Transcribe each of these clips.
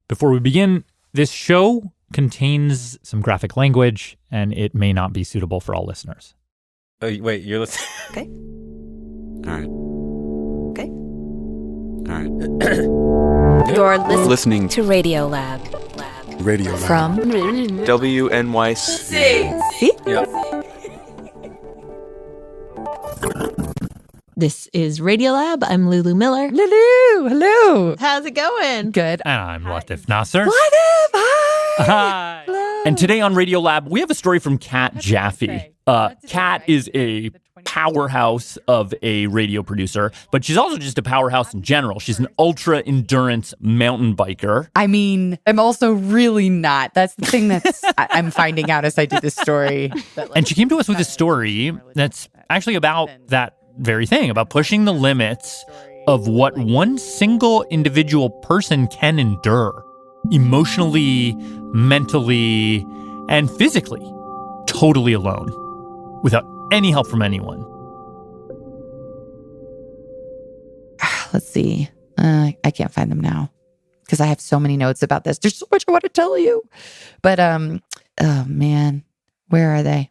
Before we begin, this show contains some graphic language, and it may not be suitable for all listeners. Oh, wait, you're listening? Okay. All right. Okay. All right. You're Listening to Radiolab. Radiolab. From WNYC. See? Yep. This is Radiolab. I'm Lulu Miller. Lulu, hello. How's it going? Good. And I'm Latif Nasser. What up? Hi. Hi. Hello. And today on Radiolab, we have a story from Kat Jaffee. Kat is a powerhouse of a radio producer, but she's also just a powerhouse in general. She's an ultra-endurance mountain biker. I mean, I'm also really not. That's the thing that's I'm finding out as I do this story. And she came to us with a story that's actually about that very thing, about pushing the limits of what one single individual person can endure emotionally, mentally, and physically, totally alone, without any help from anyone. Let's see. I can't find them now because I have so many notes about this. There's so much I want to tell you. But oh man, where are they?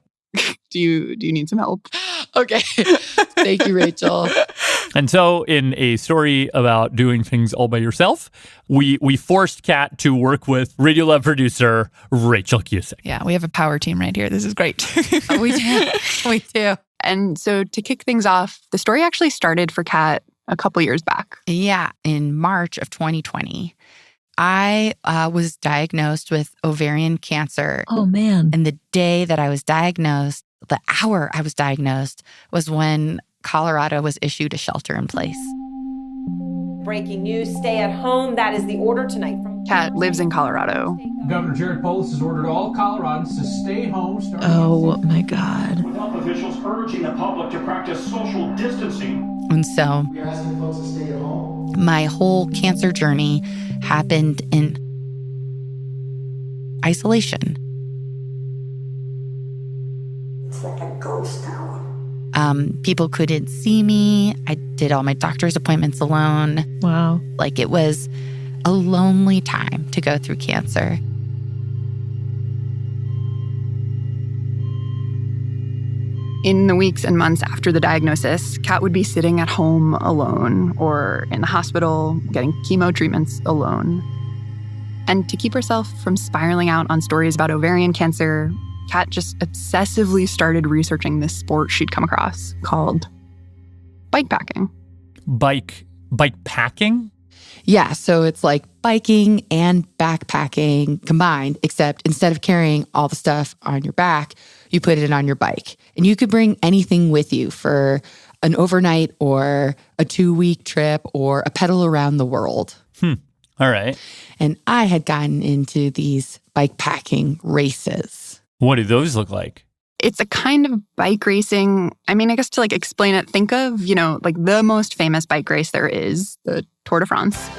Do you need some help? Okay. Thank you, Rachel. And so in a story about doing things all by yourself, we forced Kat to work with Radiolab producer Rachel Cusick. Yeah, we have a power team right here. This is great. We do. We do. And so to kick things off, the story actually started for Kat a couple years back. Yeah, in March of 2020. I was diagnosed with ovarian cancer. Oh, man. And the day that I was diagnosed, the hour I was diagnosed, was when Colorado was issued a shelter in place. Breaking news, stay at home. That is the order tonight. Kat lives in Colorado. Governor Jared Polis has ordered all Coloradans to stay home. Oh, my God. With health officials urging the public to practice social distancing. And so We're asking folks to stay at home. my whole cancer journey happened in isolation. It's like a ghost town. People couldn't see me. I did all my doctor's appointments alone. Wow. Like, it was a lonely time to go through cancer. In the weeks and months after the diagnosis, Kat would be sitting at home alone or in the hospital getting chemo treatments alone. And to keep herself from spiraling out on stories about ovarian cancer, Kat just obsessively started researching this sport she'd come across called bikepacking. Bikepacking? Yeah, so it's like biking and backpacking combined, except instead of carrying all the stuff on your back, you put it on your bike. And you could bring anything with you for an overnight or a 2-week trip or a pedal around the world. All right. And I had gotten into these bikepacking races. What do those look like? It's a kind of bike racing. I mean, I guess to explain it, think of, like the most famous bike race there is, the Tour de France.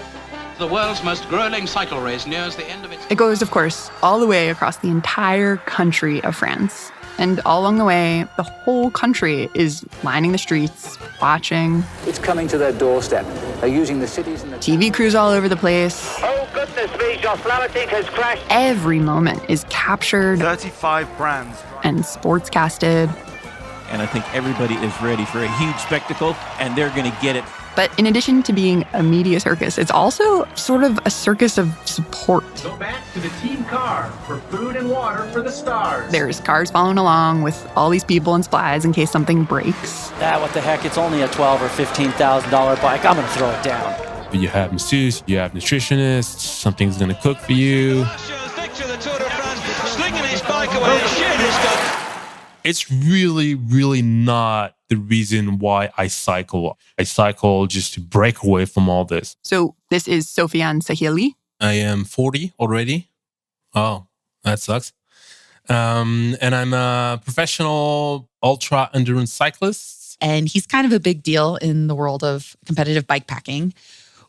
The world's most grueling cycle race nears the end of its... It goes, of course, all the way across the entire country of France. And all along the way, the whole country is lining the streets, watching. It's coming to their doorstep. They're using the cities and the... TV crews all over the place. Oh, goodness me, your Flamatic has crashed. Every moment is captured. 35 brands. And sportscasted. And I think everybody is ready for a huge spectacle, and they're going to get it. But in addition to being a media circus, it's also sort of a circus of support. Go back to the team car for food and water for the stars. There's cars following along with all these people and supplies in case something breaks. What the heck? It's only a $12,000 or $15,000 bike. I'm going to throw it down. You have masseuse, you have nutritionists, something's going to cook for you. It's really, really not the reason why I cycle. I cycle just to break away from all this. So this is Sofiane Sahili. I am 40 already. Oh, that sucks. And I'm a professional ultra endurance cyclist. And he's kind of a big deal in the world of competitive bikepacking,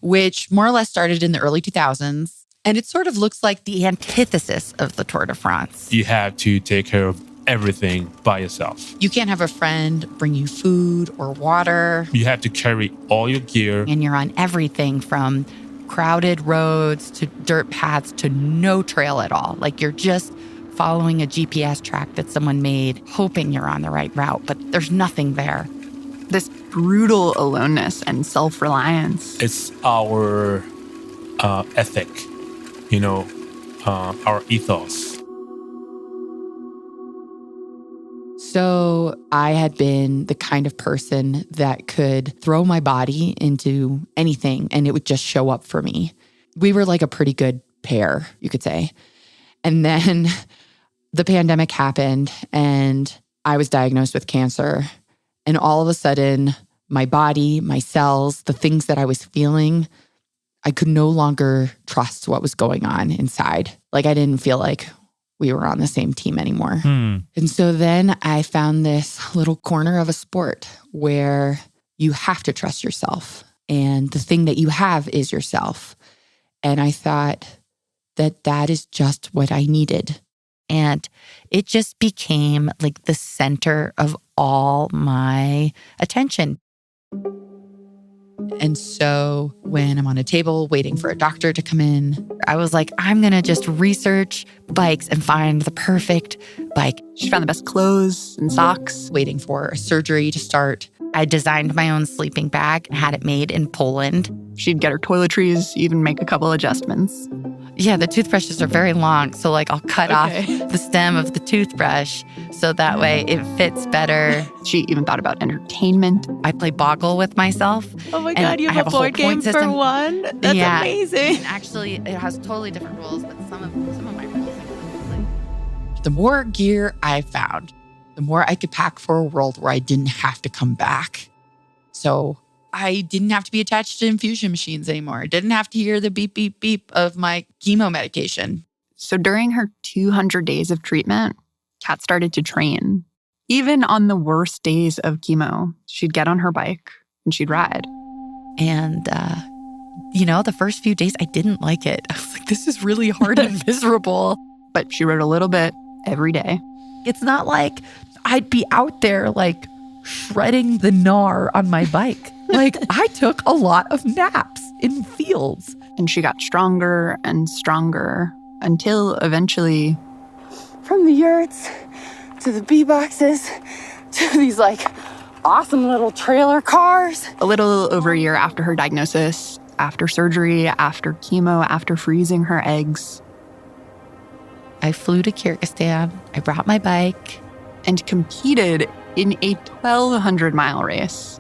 which more or less started in the early 2000s. And it sort of looks like the antithesis of the Tour de France. You have to take care of everything by yourself. You can't have a friend bring you food or water. You have to carry all your gear. And you're on everything from crowded roads to dirt paths to no trail at all. Like you're just following a GPS track that someone made, hoping you're on the right route, but there's nothing there. This brutal aloneness and self-reliance. It's our ethic, our ethos. So I had been the kind of person that could throw my body into anything and it would just show up for me. We were like a pretty good pair, you could say. And then the pandemic happened and I was diagnosed with cancer. And all of a sudden, my body, my cells, the things that I was feeling, I could no longer trust what was going on inside. Like I didn't feel like we were on the same team anymore. And so then I found this little corner of a sport where you have to trust yourself. And the thing that you have is yourself. And I thought that that is just what I needed. And it just became like the center of all my attention. And so when I'm on a table waiting for a doctor to come in, I was like, I'm going to just research bikes and find the perfect bike. She found the best clothes and socks. Waiting for a surgery to start. I designed my own sleeping bag and had it made in Poland. She'd get her toiletries, even make a couple adjustments. Yeah, the toothbrushes are very long, so like I'll cut off the stem of the toothbrush so that way it fits better. She even thought about entertainment. I play Boggle with myself. Oh my God, you have a board game for one? That's amazing. And actually, it has totally different rules, but some of my rules. The more gear I found, the more I could pack for a world where I didn't have to come back. So I didn't have to be attached to infusion machines anymore. I didn't have to hear the beep, beep, beep of my chemo medication. So during her 200 days of treatment, Kat started to train. Even on the worst days of chemo, she'd get on her bike and she'd ride. And, the first few days, I didn't like it. I was like, this is really hard and miserable. But she rode a little bit every day. It's not like I'd be out there like shredding the gnar on my bike. Like I took a lot of naps in fields. And she got stronger and stronger until eventually... From the yurts to the bee boxes to these like awesome little trailer cars. A little over a year after her diagnosis, after surgery, after chemo, after freezing her eggs, I flew to Kyrgyzstan. I brought my bike. And competed in a 1,200-mile race.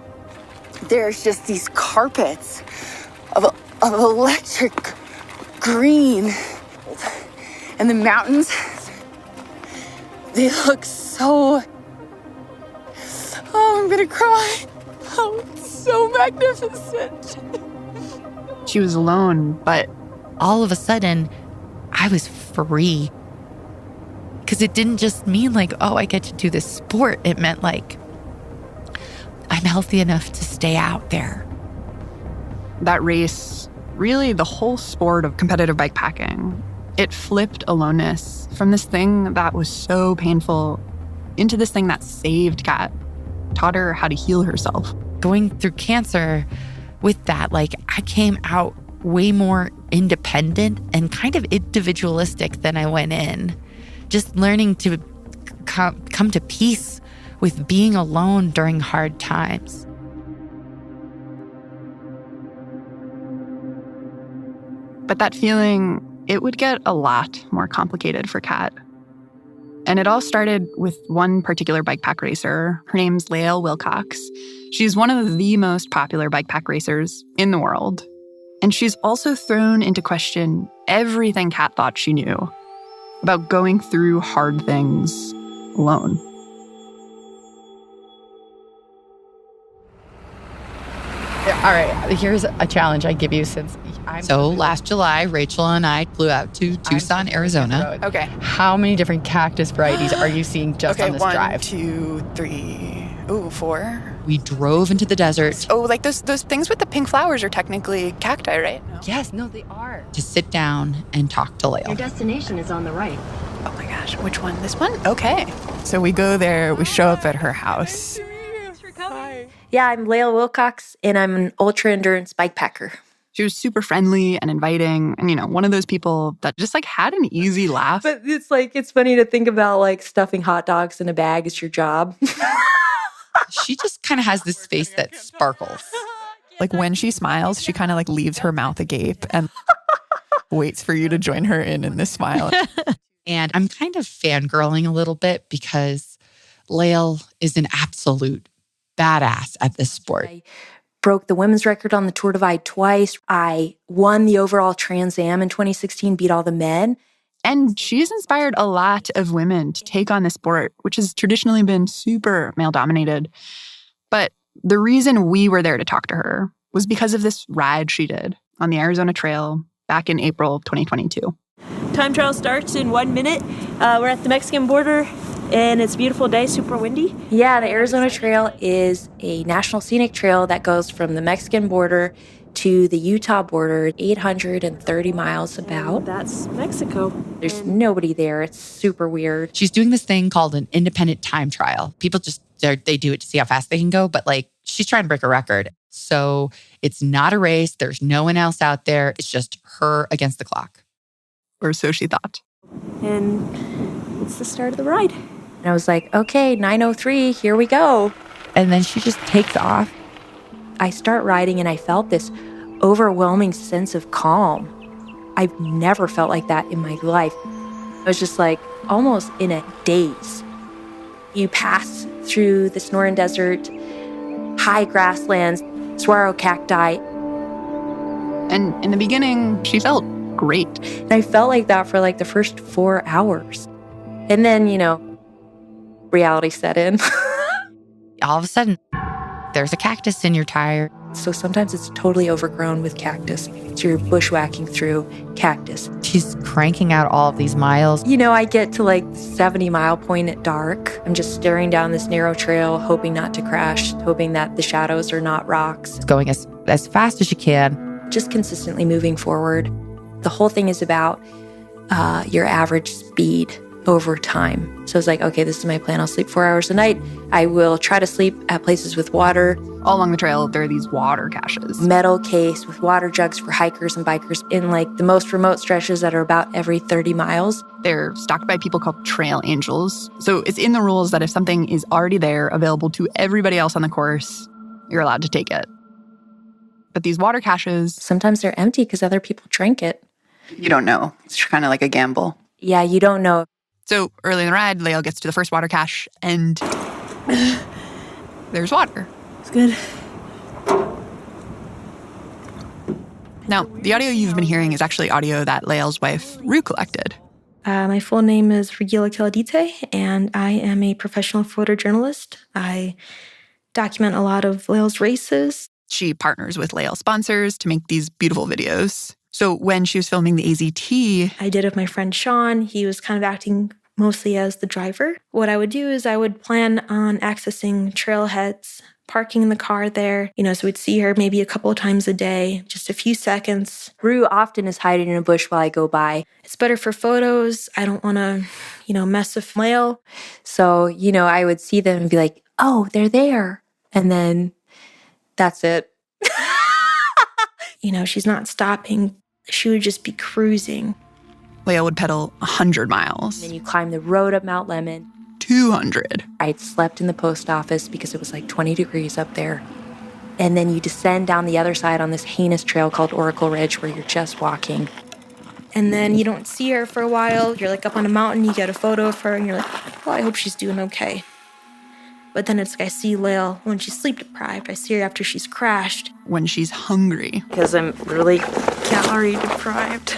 There's just these carpets of electric green. And the mountains, they look so... Oh, I'm gonna cry. Oh, it's so magnificent. She was alone, but all of a sudden, I was free. Because it didn't just mean like, oh, I get to do this sport. It meant like, I'm healthy enough to stay out there. That race, really the whole sport of competitive bikepacking, it flipped aloneness from this thing that was so painful into this thing that saved Kat, taught her how to heal herself. Going through cancer with that, like I came out way more independent and kind of individualistic than I went in. Just learning to come to peace with being alone during hard times. But that feeling, it would get a lot more complicated for Kat. And it all started with one particular bikepack racer. Her name's Lael Wilcox. She's one of the most popular bikepack racers in the world. And she's also thrown into question everything Kat thought she knew about going through hard things alone. All right, here's a challenge I give you since So last July, Rachel and I flew out to Tucson, Arizona. Okay. How many different cactus varieties are you seeing just on this drive? 1, 2, 3, 4. We drove into the desert. Oh, like those things with the pink flowers are technically cacti, right? No. Yes, no, they are. To sit down and talk to Lael. Your destination is on the right. Oh my gosh, which one? This one? Okay. So we go there, we show up at her house. Yeah, I'm Lael Wilcox, and I'm an ultra-endurance bikepacker. She was super friendly and inviting and, one of those people that just had an easy laugh. But it's funny to think about stuffing hot dogs in a bag is your job. She just kind of has this face that sparkles. When she smiles, she kind of leaves her mouth agape and waits for you to join her in this smile. And I'm kind of fangirling a little bit because Lael is an absolute badass at this sport. I broke the women's record on the Tour Divide twice. I won the overall Trans Am in 2016, beat all the men. And she's inspired a lot of women to take on the sport, which has traditionally been super male-dominated. But the reason we were there to talk to her was because of this ride she did on the Arizona Trail back in April of 2022. Time trial starts in 1 minute. We're at the Mexican border, and it's a beautiful day, super windy. Yeah, the Arizona Trail is a national scenic trail that goes from the Mexican border to the Utah border, 830 miles about. That's Mexico. There's nobody there. It's super weird. She's doing this thing called an independent time trial. People just, they do it to see how fast they can go, but she's trying to break a record. So it's not a race. There's no one else out there. It's just her against the clock. Or so she thought. And it's the start of the ride. And I was like, okay, 9:03, here we go. And then she just takes off. I start riding and I felt this overwhelming sense of calm. I've never felt like that in my life. I was just almost in a daze. You pass through the Sonoran Desert, high grasslands, saguaro cacti. And in the beginning, she felt great. And I felt like that for the first 4 hours. And then, reality set in. All of a sudden, there's a cactus in your tire. So sometimes it's totally overgrown with cactus. So you're bushwhacking through cactus. She's cranking out all of these miles. I get to the 70-mile point at dark. I'm just staring down this narrow trail, hoping not to crash, hoping that the shadows are not rocks. Going as fast as you can. Just consistently moving forward. The whole thing is about your average speed over time. So it's okay, this is my plan. I'll sleep 4 hours a night. I will try to sleep at places with water. All along the trail, there are these water caches. Metal case with water jugs for hikers and bikers in the most remote stretches that are about every 30 miles. They're stocked by people called trail angels. So it's in the rules that if something is already there, available to everybody else on the course, you're allowed to take it. But these water caches... sometimes they're empty because other people drank it. You don't know. It's kind of like a gamble. Yeah, you don't know. So early in the ride, Lael gets to the first water cache, and there's water. It's good. Now, the audio you've been hearing is actually audio that Lael's wife, Rue, collected. My full name is Regila Kiladite, and I am a professional photojournalist. I document a lot of Lael's races. She partners with Lael sponsors to make these beautiful videos. So when she was filming the AZT... I did it with my friend Sean. He was kind of acting mostly as the driver. What I would do is I would plan on accessing trailheads, parking in the car there. So we'd see her maybe a couple of times a day, just a few seconds. Rue often is hiding in a bush while I go by. It's better for photos. I don't want to, mess with Lael. So, I would see them and be like, oh, they're there. And then that's it. She's not stopping. She would just be cruising. Lael would pedal 100 miles. And then you climb the road up Mount Lemmon. 200. I'd slept in the post office because it was 20 degrees up there. And then you descend down the other side on this heinous trail called Oracle Ridge where you're just walking. And then you don't see her for a while. You're up on a mountain, you get a photo of her, and you're well, I hope she's doing okay. But then it's I see Lael when she's sleep deprived. I see her after she's crashed. When she's hungry. Because I'm really calorie deprived.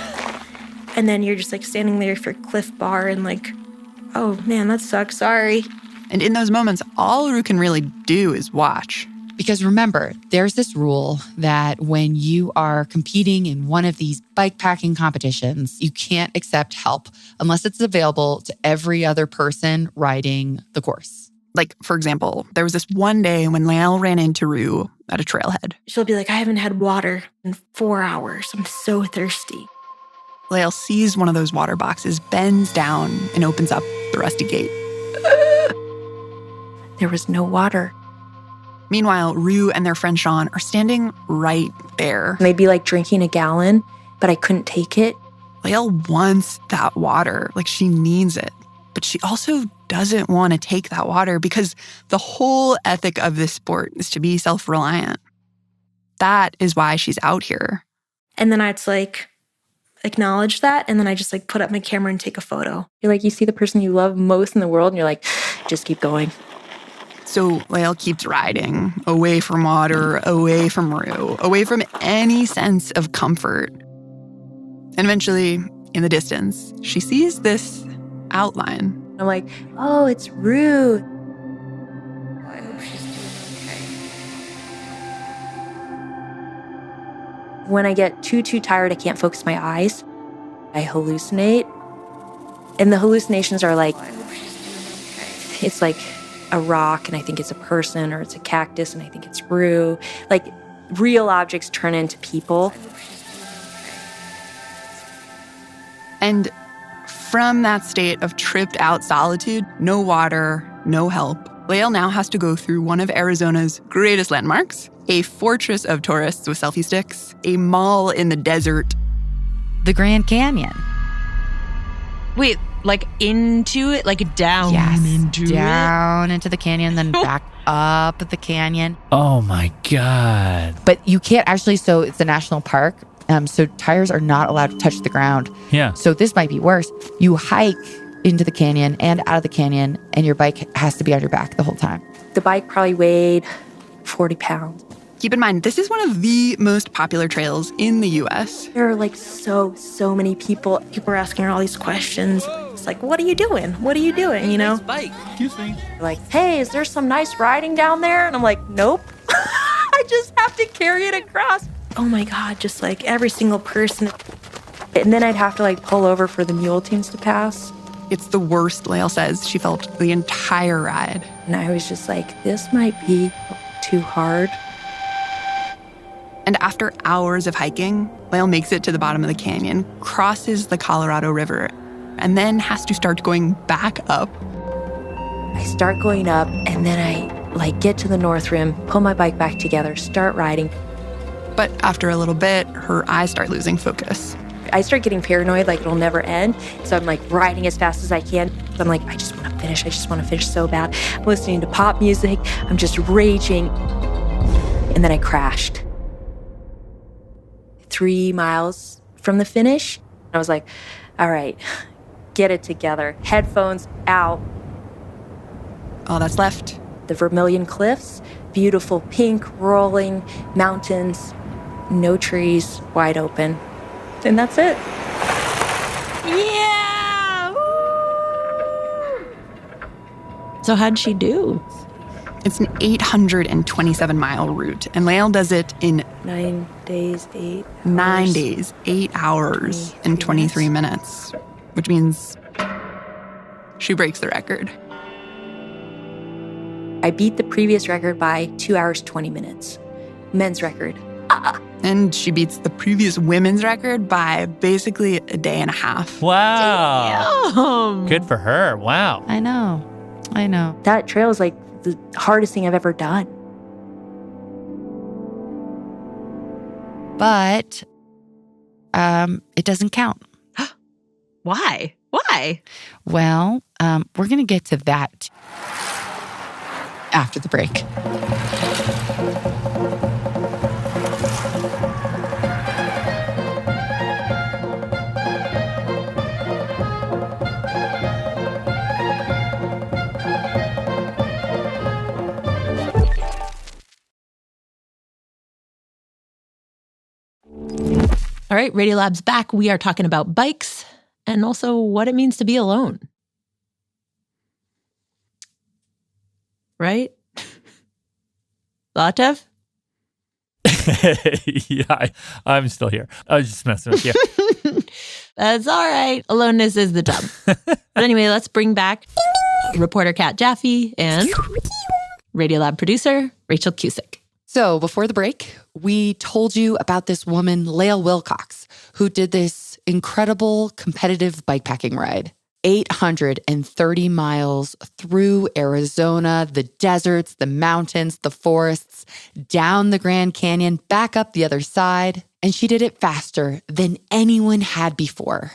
And then you're just standing there for Cliff Bar and oh man, that sucks, sorry. And in those moments, all Rue can really do is watch. Because remember, there's this rule that when you are competing in one of these bikepacking competitions, you can't accept help unless it's available to every other person riding the course. For example, there was this one day when Lael ran into Rue at a trailhead. She'll be I haven't had water in 4 hours. I'm so thirsty. Lael sees one of those water boxes, bends down, and opens up the rusty gate. There was no water. Meanwhile, Rue and their friend Sean are standing right there. And they'd be like drinking a gallon, but I couldn't take it. Lael wants that water, like she needs it. But she also doesn't want to take that water because the whole ethic of this sport is to be self-reliant. That is why she's out here. And then I'd like acknowledge that. And then I just like put up my camera and take a photo. You're like, you see the person you love most in the world and you're like, just keep going. So Lael keeps riding, away from water, away from Rue, away from any sense of comfort. And eventually, in the distance, she sees this outline. I'm like, oh, it's Rue. I hope she's doing okay. When I get too tired, I can't focus my eyes. I hallucinate. And the hallucinations are like, I hope she's doing okay. It's like a rock and I think it's a person, or it's a cactus and I think it's Rue. Like real objects turn into people. And from that state of tripped out solitude, no water, no help, Lael now has to go through one of Arizona's greatest landmarks, a fortress of tourists with selfie sticks, a mall in the desert. The Grand Canyon. Wait, like into it? Like down into down into the canyon, then back up the canyon. Oh my God. But you can't actually, so it's a national park. So tires are not allowed to touch the ground. Yeah. So this might be worse. You hike into the canyon and out of the canyon, and your bike has to be on your back the whole time. The bike probably weighed 40 pounds. Keep in mind, this is one of the most popular trails in the U.S. There are like so many people. People are asking her all these questions. It's like, what are you doing? What are you doing? You know? Nice bike. Excuse me. Like, hey, is there some nice riding down there? And I'm like, nope. I just have to carry it across. Oh my God, just like every single person. And then I'd have to like pull over for the mule teams to pass. It's the worst, Lael says. She felt the entire ride. And I was just like, this might be too hard. And after hours of hiking, Lael makes it to the bottom of the canyon, crosses the Colorado River, and then has to start going back up. I start going up, and then I like get to the North Rim, pull my bike back together, start riding. But after a little bit, her eyes start losing focus. I start getting paranoid, like it'll never end. So I'm like riding as fast as I can. I'm like, I just want to finish. I just want to finish so bad. I'm listening to pop music. I'm just raging. And then I crashed. 3 miles from the finish. I was like, all right, get it together. Headphones out. All that's left. The Vermilion Cliffs, beautiful pink rolling mountains, no trees, wide open. And that's it. Yeah! Woo! So how'd she do? It's an 827-mile route, and Lael does it in 9 days, 8 hours. 9 days, 8 hours, and 23 minutes, which means she breaks the record. I beat the previous record by 2 hours, 20 minutes. Men's record. And she beats the previous women's record by basically a day and a half. Wow. Damn. Good for her. Wow. I know. That trail is like the hardest thing I've ever done. But it doesn't count. Why? Why? Well, we're going to get to that after the break. All right, Radiolab's back. We are talking about bikes and also what it means to be alone. Right? Latev? Yeah, I'm still here. I was just messing with you. That's all right. Aloneness is the job. But anyway, let's bring back reporter Kat Jaffee and Radiolab producer Rachel Cusick. So before the break, we told you about this woman, Lael Wilcox, who did this incredible competitive bikepacking ride. 830 miles through Arizona, the deserts, the mountains, the forests, down the Grand Canyon, back up the other side. And she did it faster than anyone had before.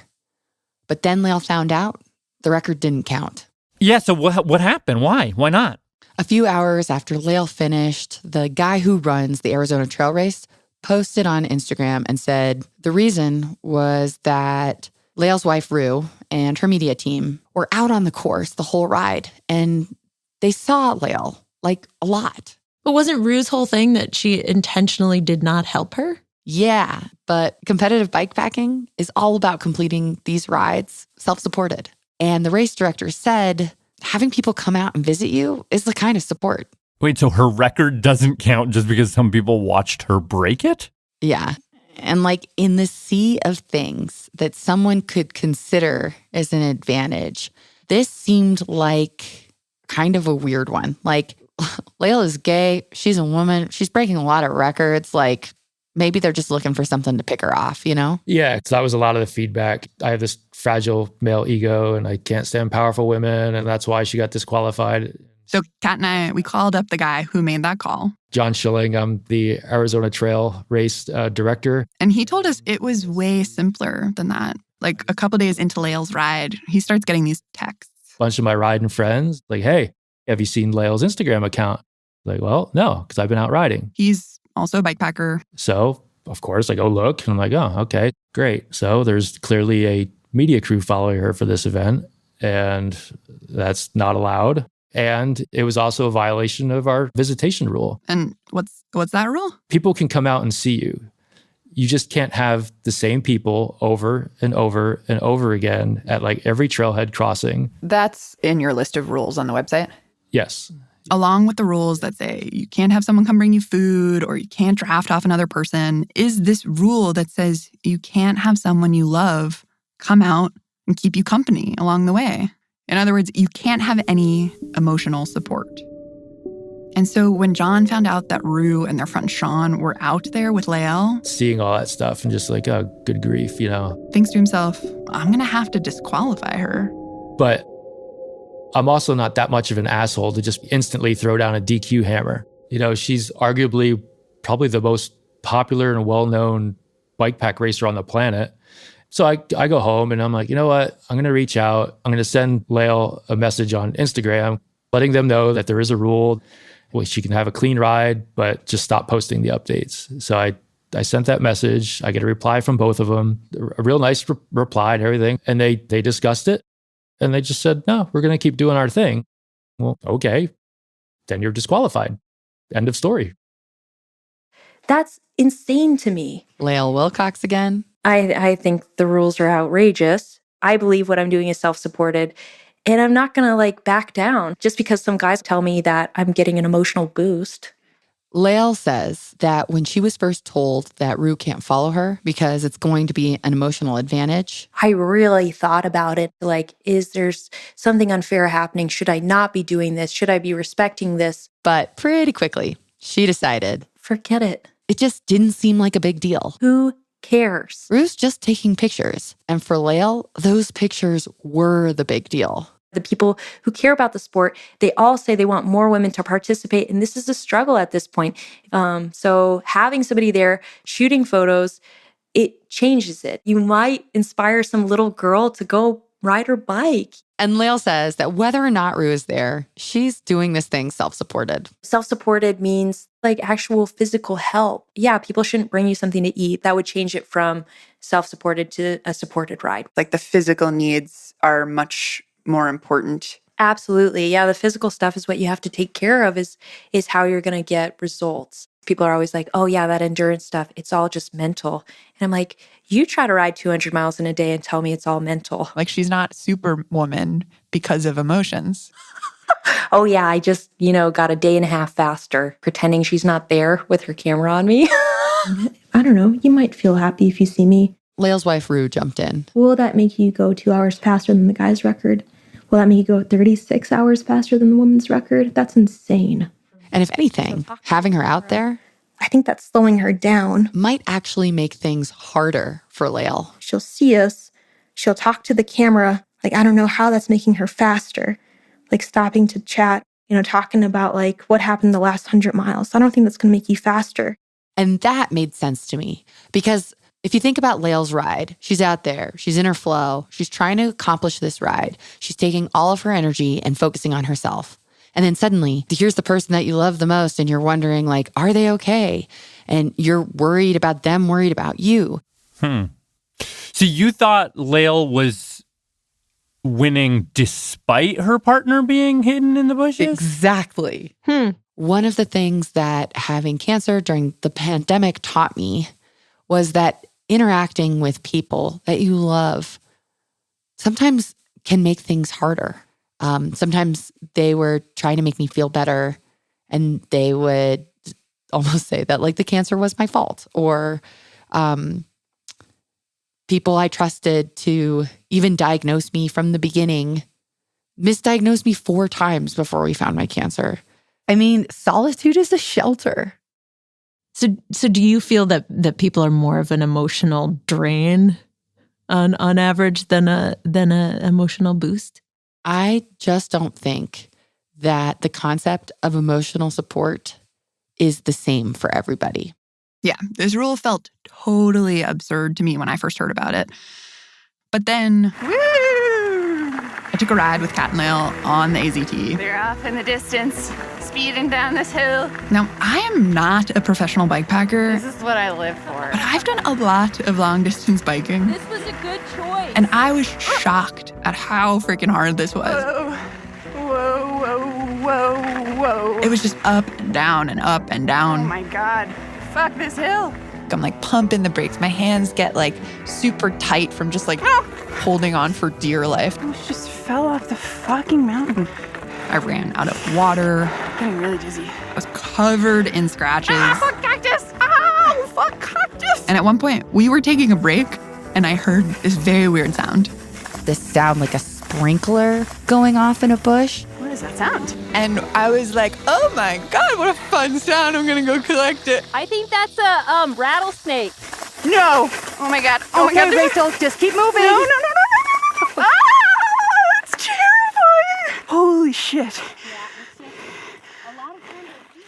But then Lael found out the record didn't count. Yeah, so what happened? Why? Why not? A few hours after Lael finished, the guy who runs the Arizona Trail Race posted on Instagram and said the reason was that Lael's wife, Rue, and her media team were out on the course the whole ride, and they saw Lael, like, a lot. But wasn't Rue's whole thing that she intentionally did not help her? Yeah, but competitive bikepacking is all about completing these rides self-supported. And the race director said having people come out and visit you is the kind of support. Wait, so her record doesn't count just because some people watched her break it? Yeah. And like in the sea of things that someone could consider as an advantage, this seemed like kind of a weird one. Like, Lael is gay. She's a woman. She's breaking a lot of records. Like, maybe they're just looking for something to pick her off, you know? Yeah, so that was a lot of the feedback. I have this fragile male ego and I can't stand powerful women, and that's why she got disqualified. So Kat and I, we called up the guy who made that call. John Schilling, I'm the Arizona Trail Race director. And he told us it was way simpler than that. Like a couple days into Lael's ride, he starts getting these texts. A bunch of my riding friends, like, hey, have you seen Lael's Instagram account? Like, well, no, because I've been out riding. He's also a bikepacker. So, of course, I go look and I'm like, oh, okay, great. So there's clearly a media crew following her for this event, and that's not allowed. And it was also a violation of our visitation rule. And what's that rule? People can come out and see you. You just can't have the same people over and over and over again at like every trailhead crossing. That's in your list of rules on the website? Yes. Along with the rules that say you can't have someone come bring you food or you can't draft off another person, is this rule that says you can't have someone you love come out and keep you company along the way. In other words, you can't have any emotional support. And so when John found out that Rue and their friend Sean were out there with Lael, seeing all that stuff and just like, oh, good grief, you know. Thinks to himself, I'm going to have to disqualify her. But I'm also not that much of an asshole to just instantly throw down a DQ hammer. You know, she's arguably probably the most popular and well-known bikepack racer on the planet. So I go home and I'm like, you know what? I'm going to reach out. I'm going to send Lael a message on Instagram, letting them know that there is a rule. Well, she can have a clean ride, but just stop posting the updates. So I sent that message. I get a reply from both of them, a real nice reply and everything. And they discussed it. And they just said, no, we're going to keep doing our thing. Well, okay, then you're disqualified. End of story. That's insane to me. Lael Wilcox again. I think the rules are outrageous. I believe what I'm doing is self-supported. And I'm not going to like back down just because some guys tell me that I'm getting an emotional boost. Lael says that when she was first told that Rue can't follow her because it's going to be an emotional advantage, I really thought about it. Like, is there something unfair happening? Should I not be doing this? Should I be respecting this? But pretty quickly, she decided, forget it. It just didn't seem like a big deal. Who cares? Rue's just taking pictures. And for Lael, those pictures were the big deal. The people who care about the sport, they all say they want more women to participate. And this is a struggle at this point. So having somebody there shooting photos, it changes it. You might inspire some little girl to go ride her bike. And Lael says that whether or not Rue is there, she's doing this thing self-supported. Self-supported means like actual physical help. Yeah, people shouldn't bring you something to eat. That would change it from self-supported to a supported ride. Like the physical needs are much more important. Absolutely. Yeah, the physical stuff is what you have to take care of is how you're going to get results. People are always like, oh yeah, that endurance stuff, it's all just mental. And I'm like, you try to ride 200 miles in a day and tell me it's all mental. Like she's not superwoman because of emotions. Oh yeah, I just, got a day and a half faster pretending she's not there with her camera on me. I don't know. You might feel happy if you see me. Lael's wife, Rue, jumped in. Will that make you go 2 hours faster than the guy's record? Will that make you go 36 hours faster than the woman's record? That's insane. And if anything, having her out there, I think that's slowing her down. Might actually make things harder for Lael. She'll see us. She'll talk to the camera. Like, I don't know how that's making her faster. Like, stopping to chat, talking about like what happened the last 100 miles. I don't think that's going to make you faster. And that made sense to me because if you think about Lael's ride, she's out there, she's in her flow, she's trying to accomplish this ride. She's taking all of her energy and focusing on herself. And then suddenly, here's the person that you love the most and you're wondering like, are they okay? And you're worried about them, worried about you. So you thought Lael was winning despite her partner being hidden in the bushes? Exactly. One of the things that having cancer during the pandemic taught me was that interacting with people that you love sometimes can make things harder. Sometimes they were trying to make me feel better and they would almost say that like the cancer was my fault, or people I trusted to even diagnose me from the beginning misdiagnosed me 4 times before we found my cancer. I mean, Solitude is a shelter. So do you feel that people are more of an emotional drain on average than a emotional boost? I just don't think that the concept of emotional support is the same for everybody. Yeah, this rule felt totally absurd to me when I first heard about it. But then, I took a ride with Kat and Lael on the AZT. They're off in the distance, speeding down this hill. Now, I am not a professional bikepacker. This is what I live for. But I've done a lot of long-distance biking. This was a good choice. And I was shocked at how freaking hard this was. Whoa. It was just up and down and up and down. Oh my God. Fuck this hill. I'm like pumping the brakes. My hands get like super tight from just like holding on for dear life. I just fell off the fucking mountain. I ran out of water. Getting really dizzy. I was covered in scratches. Fuck cactus! Ow! Fuck cactus! And at one point, we were taking a break, and I heard this very weird sound. This sound like a sprinkler going off in a bush. What does that sound? And I was like, oh my God, what a fun sound. I'm going to go collect it. I think that's a rattlesnake. No! Oh my God. Oh my God. Rachel, just keep moving. No. Ah! It's terrifying! Holy shit.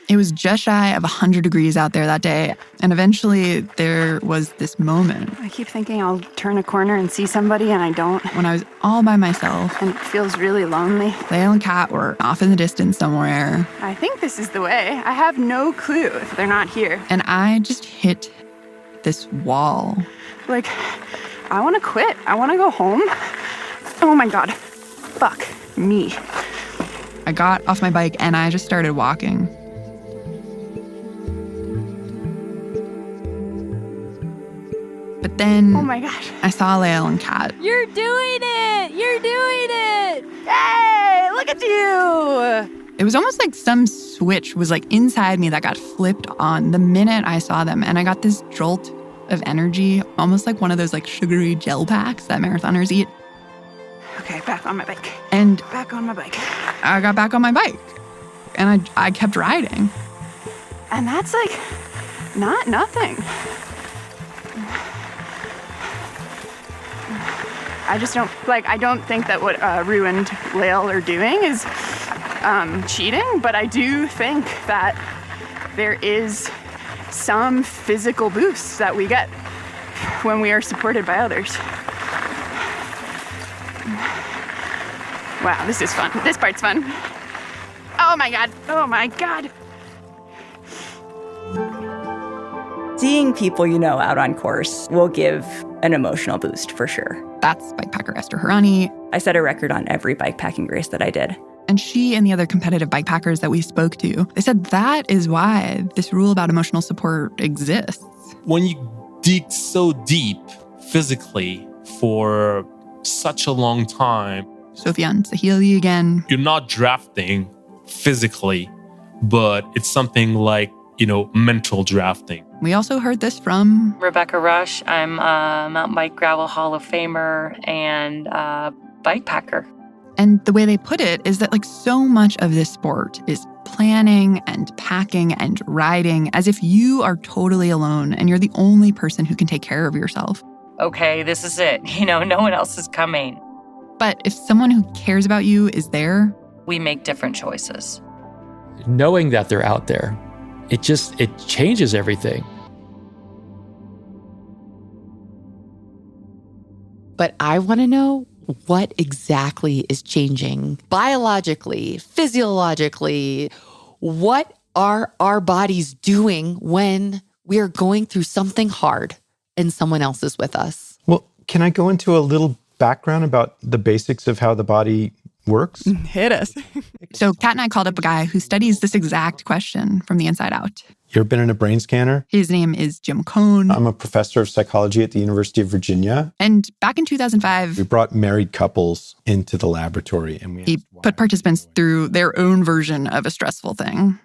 It was just shy of 100 degrees out there that day. And eventually there was this moment. I keep thinking I'll turn a corner and see somebody, and I don't. When I was all by myself. And it feels really lonely. Lael and Kat were off in the distance somewhere. I think this is the way. I have no clue if they're not here. And I just hit this wall. Like, I want to quit. I want to go home. Oh my God. Fuck me. I got off my bike and I just started walking. But then, oh my God, I saw Lael and Kat. You're doing it! You're doing it! Hey, look at you! It was almost like some switch was like inside me that got flipped on the minute I saw them. And I got this jolt of energy, almost like one of those like sugary gel packs that marathoners eat. Okay, back on my bike. And back on my bike. I got back on my bike. And I kept riding. And that's like not nothing. I just don't, I don't think that what Rue and Lael are doing is cheating, but I do think that there is some physical boost that we get when we are supported by others. Wow, this is fun. This part's fun. Oh my God. Oh my God. Seeing people you know out on course will give an emotional boost for sure. That's bikepacker Esther Harani. I set a record on every bikepacking race that I did. And she and the other competitive bikepackers that we spoke to, they said that is why this rule about emotional support exists. When you dig so deep physically for such a long time, Sofian Sahili again. You're not drafting physically, but it's something like, mental drafting. We also heard this from Rebecca Rush. I'm a Mountain Bike Gravel Hall of Famer and a bikepacker. And the way they put it is that so much of this sport is planning and packing and riding as if you are totally alone and you're the only person who can take care of yourself. Okay, this is it. No one else is coming. But if someone who cares about you is there, we make different choices. Knowing that they're out there, it changes everything. But I want to know what exactly is changing biologically, physiologically. What are our bodies doing when we are going through something hard and someone else is with us? Well, can I go into a little background about the basics of how the body works? Hit us. So Kat and I called up a guy who studies this exact question from the inside out. You ever been in a brain scanner? His name is Jim Cohn. I'm a professor of psychology at the University of Virginia. And back in 2005, we brought married couples into the laboratory and he put participants through their own version of a stressful thing,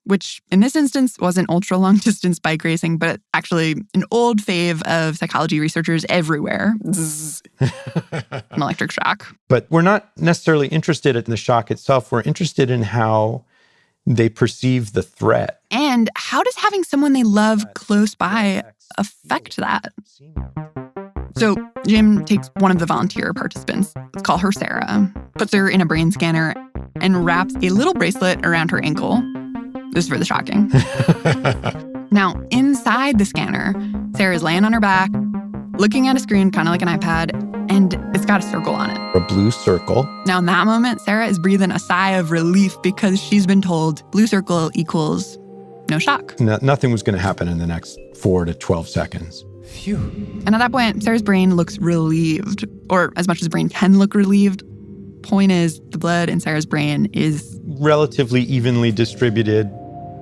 which in this instance wasn't ultra-long distance bike racing, but actually an old fave of psychology researchers everywhere. An electric shock. But we're not necessarily interested in the shock itself. We're interested in how they perceive the threat. And how does having someone they love close by affect that? So Jim takes one of the volunteer participants, let's call her Sarah, puts her in a brain scanner and wraps a little bracelet around her ankle. This is for the shocking. Now, inside the scanner, Sarah's laying on her back, looking at a screen kind of like an iPad, and it's got a circle on it. A blue circle. Now, in that moment, Sarah is breathing a sigh of relief because she's been told blue circle equals no shock. Nothing was going to happen in the next 4 to 12 seconds. Phew. And at that point, Sarah's brain looks relieved, or as much as the brain can look relieved. Point is, the blood in Sarah's brain is relatively evenly distributed.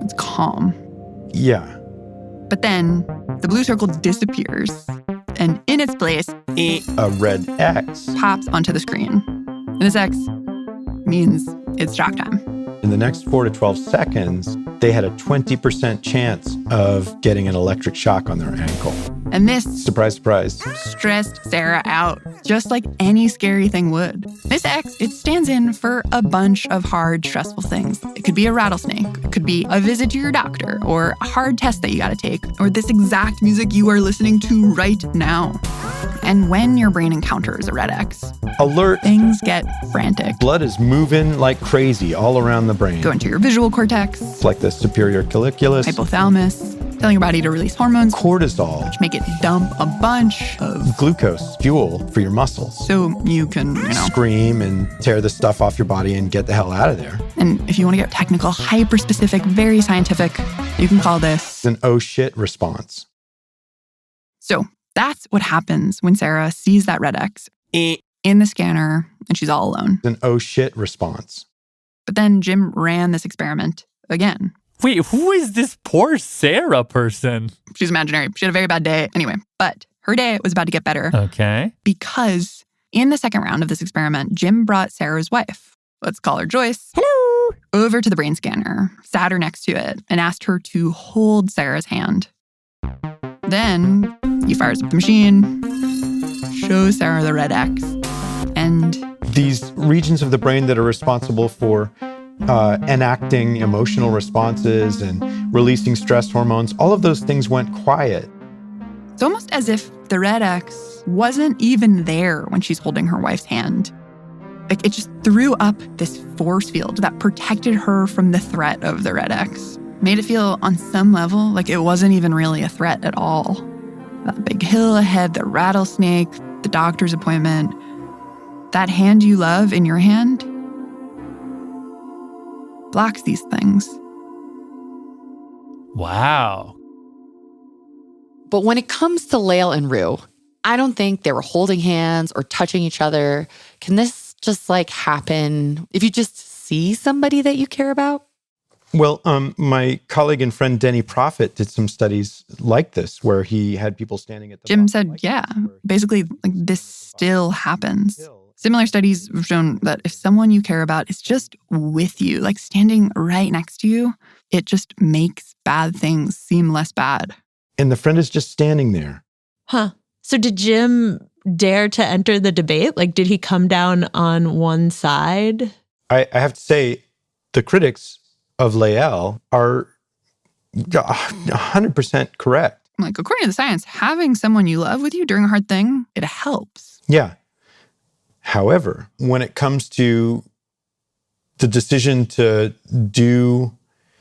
It's calm. Yeah. But then the blue circle disappears, and in its place, a red X pops onto the screen. And this X means it's shock time. In the next 4 to 12 seconds, they had a 20% chance of getting an electric shock on their ankle. And this, surprise, surprise, stressed Sarah out, just like any scary thing would. This X, it stands in for a bunch of hard, stressful things. It could be a rattlesnake. It could be a visit to your doctor, or a hard test that you gotta take, or this exact music you are listening to right now. And when your brain encounters a red X, alert, things get frantic. Blood is moving like crazy all around the brain. Go into your visual cortex. It's like the superior colliculus. Hypothalamus. Telling your body to release hormones. Cortisol. Which make it dump a bunch of glucose, fuel for your muscles. So you can, scream and tear the stuff off your body and get the hell out of there. And if you want to get technical, hyper-specific, very scientific, you can call this an oh shit response. So that's what happens when Sarah sees that red X in the scanner and she's all alone. An oh shit response. But then Jim ran this experiment again. Wait, who is this poor Sarah person? She's imaginary. She had a very bad day. Anyway, but her day was about to get better. Okay. Because in the second round of this experiment, Jim brought Sarah's wife, let's call her Joyce, hello, over to the brain scanner, sat her next to it, and asked her to hold Sarah's hand. Then he fires up the machine, shows Sarah the red X, and these regions of the brain that are responsible for enacting emotional responses and releasing stress hormones, all of those things went quiet. It's almost as if the red X wasn't even there when she's holding her wife's hand. Like, it just threw up this force field that protected her from the threat of the red X. Made it feel on some level like it wasn't even really a threat at all. That big hill ahead, the rattlesnake, the doctor's appointment, that hand you love in your hand blocks these things. Wow. But when it comes to Lael and Rue, I don't think they were holding hands or touching each other. Can this just happen if you just see somebody that you care about? Well, my colleague and friend Denny Profit did some studies like this, where he had people standing at the Jim said, yeah, basically, this still happens. Similar studies have shown that if someone you care about is just with you, standing right next to you, it just makes bad things seem less bad. And the friend is just standing there. Huh. So did Jim dare to enter the debate? Did he come down on one side? I have to say, the critics of Lael are 100% correct. According to the science, having someone you love with you during a hard thing, it helps. Yeah. However, when it comes to the decision to do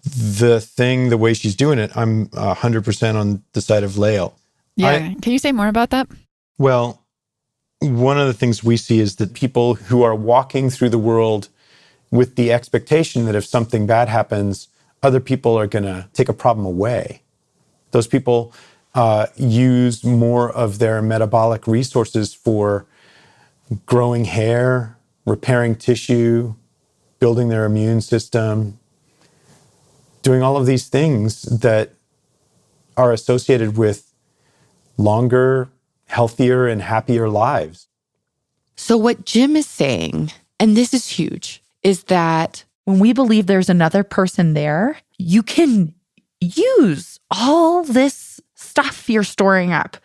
the thing the way she's doing it, I'm 100% on the side of Lael. Yeah. Can you say more about that? Well, one of the things we see is that people who are walking through the world with the expectation that if something bad happens, other people are going to take a problem away. Those people use more of their metabolic resources for growing hair, repairing tissue, building their immune system, doing all of these things that are associated with longer, healthier, and happier lives. So what Jim is saying, and this is huge, is that when we believe there's another person there, you can use all this stuff you're storing up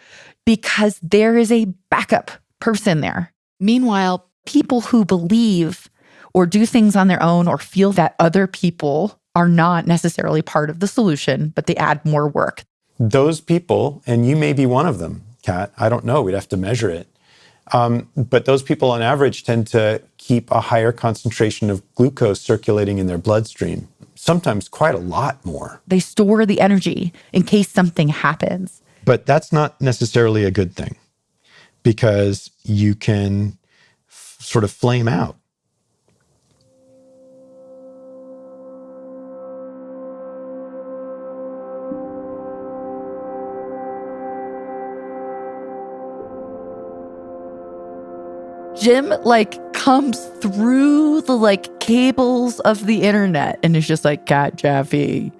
because there is a backup person there. Meanwhile, people who believe or do things on their own or feel that other people are not necessarily part of the solution, but they add more work. Those people, and you may be one of them, Kat, I don't know, we'd have to measure it. But those people on average tend to keep a higher concentration of glucose circulating in their bloodstream, sometimes quite a lot more. They store the energy in case something happens. But that's not necessarily a good thing because you can sort of flame out. Jim comes through the cables of the internet and is just like, Kat Jaffee,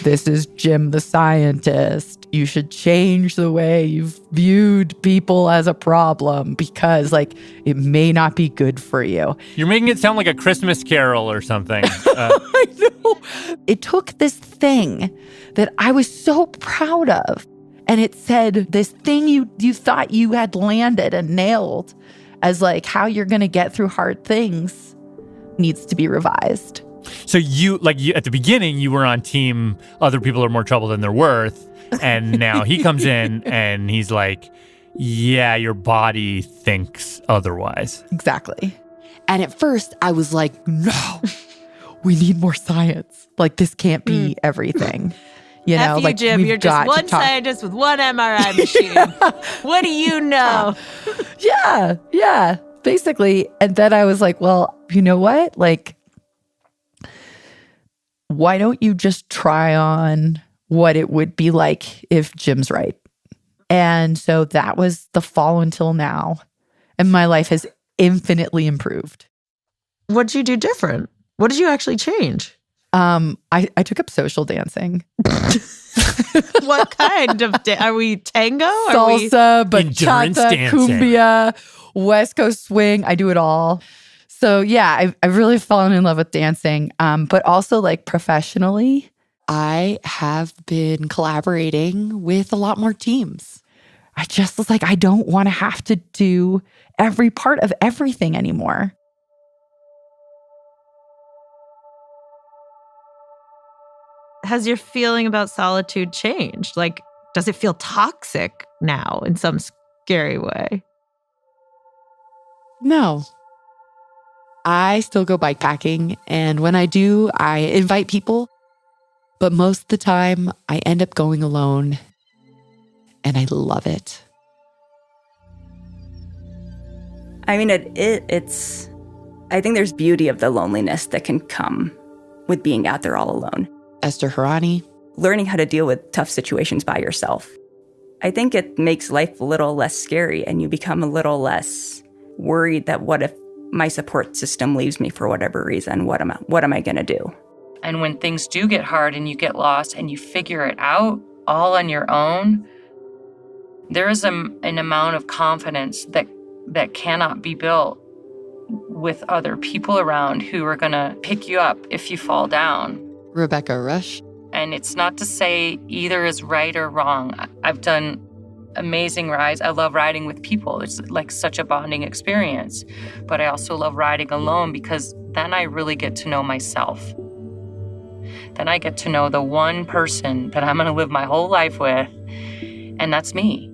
this is Jim the scientist. You should change the way you've viewed people as a problem because it may not be good for you. You're making it sound like a Christmas Carol or something. I know. It took this thing that I was so proud of, and it said this thing you thought you had landed and nailed as how you're going to get through hard things needs to be revised. So you at the beginning, you were on team other people are more trouble than they're worth. And now he comes in and he's like, yeah, your body thinks otherwise. Exactly. And at first I was like, no, we need more science. This can't be everything. You know, F you, Jim, you're just one scientist with one MRI machine. What do you know? Yeah, basically. And then I was like, well, you know what? Why don't you just try on what it would be like if Jim's right? And so that was the fall until now. And my life has infinitely improved. What'd you do different? What did you actually change? I took up social dancing. What kind of are we tango? Salsa, bachata, cumbia, West Coast swing. I do it all. So yeah, I've really fallen in love with dancing. But also professionally, I have been collaborating with a lot more teams. I just was I don't want to have to do every part of everything anymore. Has your feeling about solitude changed? Does it feel toxic now in some scary way? No. I still go bikepacking, and when I do, I invite people. But most of the time, I end up going alone, and I love it. I mean, it's. I think there's beauty of the loneliness that can come with being out there all alone. Esther Harani. Learning how to deal with tough situations by yourself. I think it makes life a little less scary, and you become a little less worried that what if my support system leaves me for whatever reason? What am I going to do? And when things do get hard and you get lost and you figure it out all on your own, there is an amount of confidence that cannot be built with other people around who are going to pick you up if you fall down. Rebecca Rush. And it's not to say either is right or wrong. I've done amazing rides. I love riding with people. It's such a bonding experience. But I also love riding alone because then I really get to know myself. Then I get to know the one person that I'm going to live my whole life with, and that's me.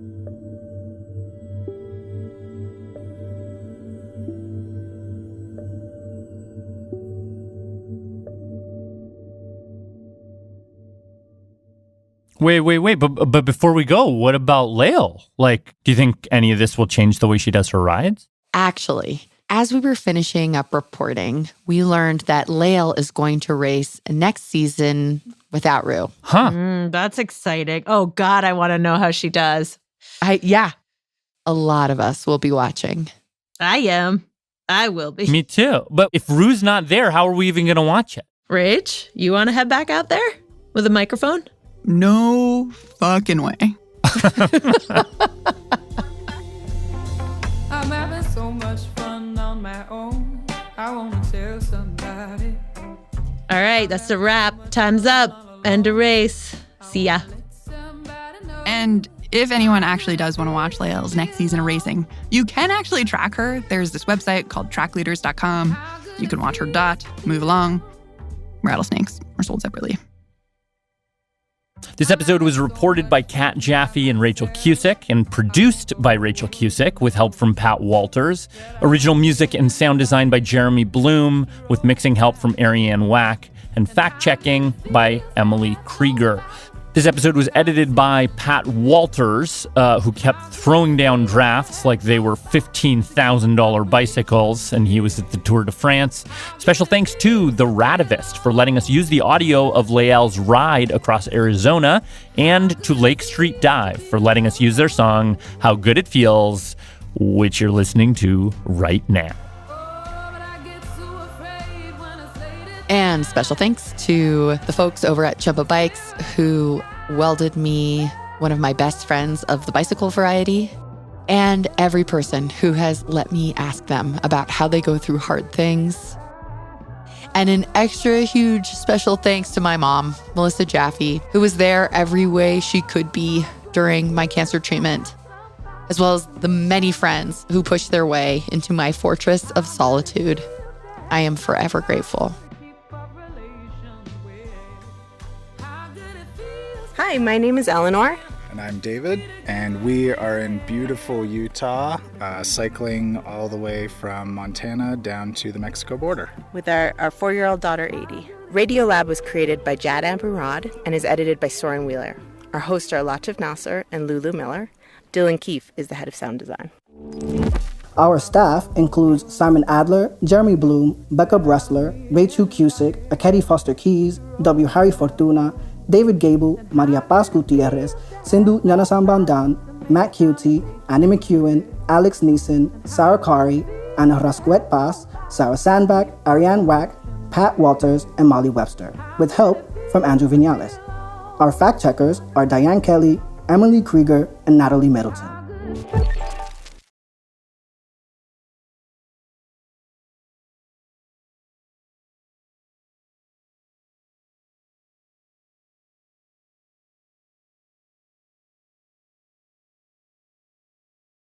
Wait. But before we go, what about Lael? Like, do you think any of this will change the way she does her rides? Actually, as we were finishing up reporting, we learned that Lael is going to race next season without Rue. Huh. That's exciting. Oh, God, I want to know how she does. Yeah. A lot of us will be watching. I am. I will be. Me too. But if Rue's not there, how are we even going to watch it? Rach, you want to head back out there with a microphone? No fucking way. I'm having so much fun on my own. I want to tell somebody. All right, that's a wrap. Time's up. End of race. See ya. And if anyone actually does want to watch Lael's next season of racing, you can actually track her. There's this website called trackleaders.com. You can watch her dot, move along. Rattlesnakes are sold separately. This episode was reported by Kat Jaffee and Rachel Cusick and produced by Rachel Cusick with help from Pat Walters. Original music and sound design by Jeremy Bloom with mixing help from Ariane Wack and fact-checking by Emily Krieger. This episode was edited by Pat Walters, who kept throwing down drafts like they were $15,000 bicycles, and he was at the Tour de France. Special thanks to The Radivist for letting us use the audio of Lael's ride across Arizona, and to Lake Street Dive for letting us use their song, How Good It Feels, which you're listening to right now. And special thanks to the folks over at Jumbo Bikes who welded me one of my best friends of the bicycle variety, and every person who has let me ask them about how they go through hard things. And an extra huge special thanks to my mom, Melissa Jaffee, who was there every way she could be during my cancer treatment, as well as the many friends who pushed their way into my fortress of solitude. I am forever grateful. Hi, my name is Eleanor. And I'm David, and we are in beautiful Utah, cycling all the way from Montana down to the Mexico border. With our 4-year-old daughter, 80. Radiolab was created by Jad Amberrod and is edited by Soren Wheeler. Our hosts are Latif Nasser and Lulu Miller. Dylan Keefe is the head of sound design. Our staff includes Simon Adler, Jeremy Bloom, Becca Bressler, Rachel Cusick, Akedi Foster Keys, W. Harry Fortuna, David Gable, Maria Paz Gutierrez, Sindhu Nyanasambandan, Matt Cutie, Annie McEwen, Alex Neeson, Sarah Kari, Anna Rasquet Paz, Sarah Sandbach, Ariane Wack, Pat Walters, and Molly Webster, with help from Andrew Vinales. Our fact checkers are Diane Kelly, Emily Krieger, and Natalie Middleton.